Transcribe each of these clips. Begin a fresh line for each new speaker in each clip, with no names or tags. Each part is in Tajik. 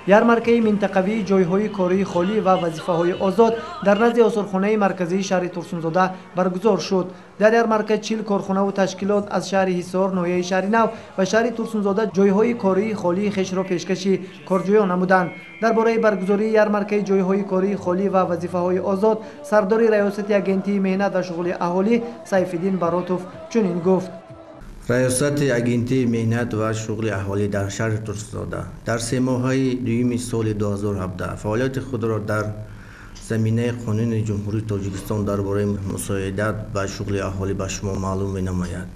ярмаркаи минтақавии ҷойҳои кории холӣ ва вазифаҳои озод дар назди осурхонаи марказии шаҳри Турсунзода баргузор шуд. дар ярмарка 40 корхонаву ташкилот аз шаҳри Ҳисор, ноҳияи шаҳри Нав ва шаҳри Турсунзода ҷойҳои кории холии хешро пешкаши корҷӯён намуданд. дар бораи баргузории ярмаркаи ҷойҳои кории холӣ ва вазифаҳои озод сардори раёсати агентии меҳнат ва шуғули аҳолӣ Сайфиддин Баротов чунин гуфт:
раёсати агентии меҳнат ва шуғли аҳолӣ дар шаҳри Турсунзода дар се моҳаи дуюми соли 2017 фаъолияти худро дар заминаи қонуни ҷумҳурии Тоҷикистон дар бораи мусоидат ба шуғли аҳолӣ ба шумо маълум менамояд.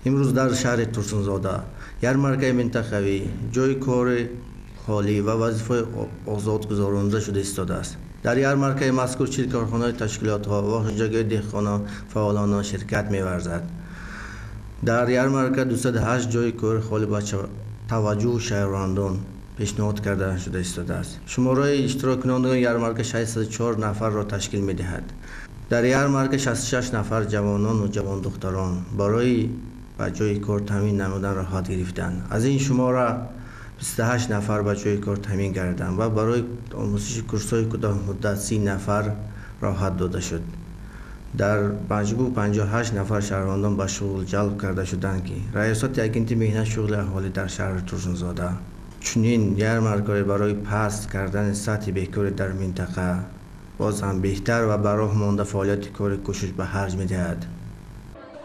имрӯз дар шаҳри Турсунзода ярмаркаи минтақавӣ ҷойи кори холӣ ва вазифаи озод гузаронида шуда истодааст. дар ярмаркаи мазкур 40 корхонаи ташкилотҳо ва ҳуҷҷагаи деҳқона фаъолона ширкат меварзад. дар ярмарка 208 ҷойи кори холӣ ба таваҷҷӯҳи шаҳрвандон пешниҳод карда шуда истодааст. шумораи иштироккунандагони ярмарка 604 нафарро ташкил медиҳад. дар ярмарка 66 нафар ҷавонону ҷавондухтарон барои ба ҷойи кор таъмин намудан роҳат гирифтанд. аз ин шумора 28 нафар ба ҷойи кор таъмин гардиданд ва барои омӯзиши курсҳои кӯтоҳмуддат 30 нафар роҳат дода шуд. дар маҷмӯъ 58 нафар шаҳрвандон ба шуғл ҷалб карда шуданд ки раёсати агентии меҳнат шуғли аҳолӣ дар шаҳри Турсунзода чунин ярмаркаҳое барои паст кардани сатҳи бекорӣ дар минтақа боз ҳам беҳтар ва ба роҳ монда фаъолияти кори кӯшиш ба харҷ медиҳад.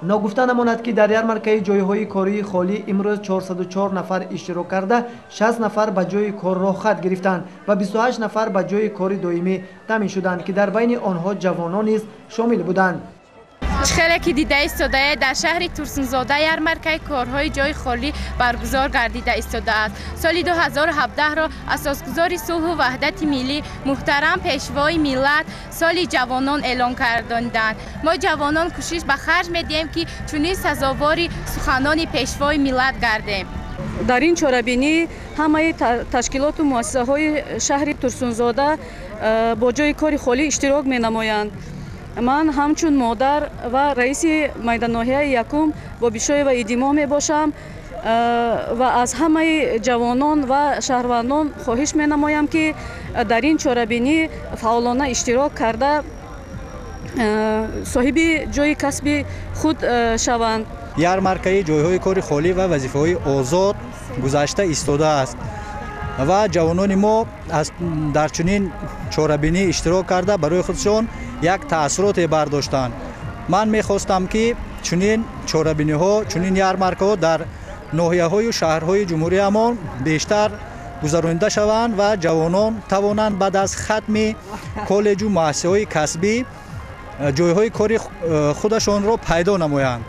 ногуфта намонад ки дар ярмаркаи ҷойҳои кории холӣ имрӯз 404 нафар иштирок карда 60 нафар ба ҷойи кор роҳат гирифтанд ва 28 нафар ба ҷойи кори доимӣ таъмин шуданд ки дар байни онҳо ҷавонон низ шомил буданд.
خیلی که دیده ایستاده در شهر تورسونزاده ярмаркаи کارهای جای خالی برگزار گردیده ایستاده است. سال 2017 را اساسگذاری صلح و وحدت ملی محترم پیشوای ملت سال جوانان اعلام کردند. ما جوانان کوشش به خرج میدیم که چنین سزاوار سخنان پیشوای ملت گردیم.
در این چاره‌بینی همه تشکیلات و مؤسسه‌های شهر تورسونزاده با جای کار خالی اشتراک می‌نمایند. من همچون مادر و رئیس میدان ناحیه یکم با بیشوی و ایدیما می باشم و از همه جوانان و شهروندان خواهش می نمایم که در این چاره‌بینی فعالانه اشتراک کرده صاحب جای کسب خود شوند.
ярмаркаи ҷойҳои кори холӣ ва вазифаҳои озод гузашта истода аст ва ҷавонони мо дар чунин чорабинӣ иштирок карда барои худшон як таъссуроте бардоштанд. ман мехостам ки чунин чорабиниҳо, чунин ярмаркаҳо дар ноҳияҳою шаҳрҳои ҷумҳуриямон бештар гузаронида шаванд ва ҷавонон тавонанд баъд аз хатми коллеҷу муассисаҳои касбӣ ҷойҳои кори худашонро пайдо намоянд.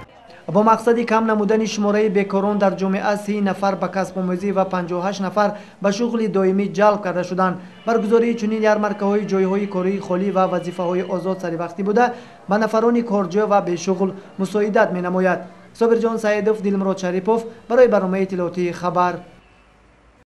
با مقصد کم نمودن شماره بیکاران در جامعه 30 نفر به کسب آموزی و 58 نفر به شغل دائمی جلب کرده شدند. برگزاری چنین یارمارکه‌های جای‌های کاری خالی و وظیفه‌های آزاد سری وقتی بوده به نفران کارجو و به شغل مساعدت می‌نماید. صابر جان سعیدوف، دلمراد شریپوف برای برنامه اطلاعاتی خبر.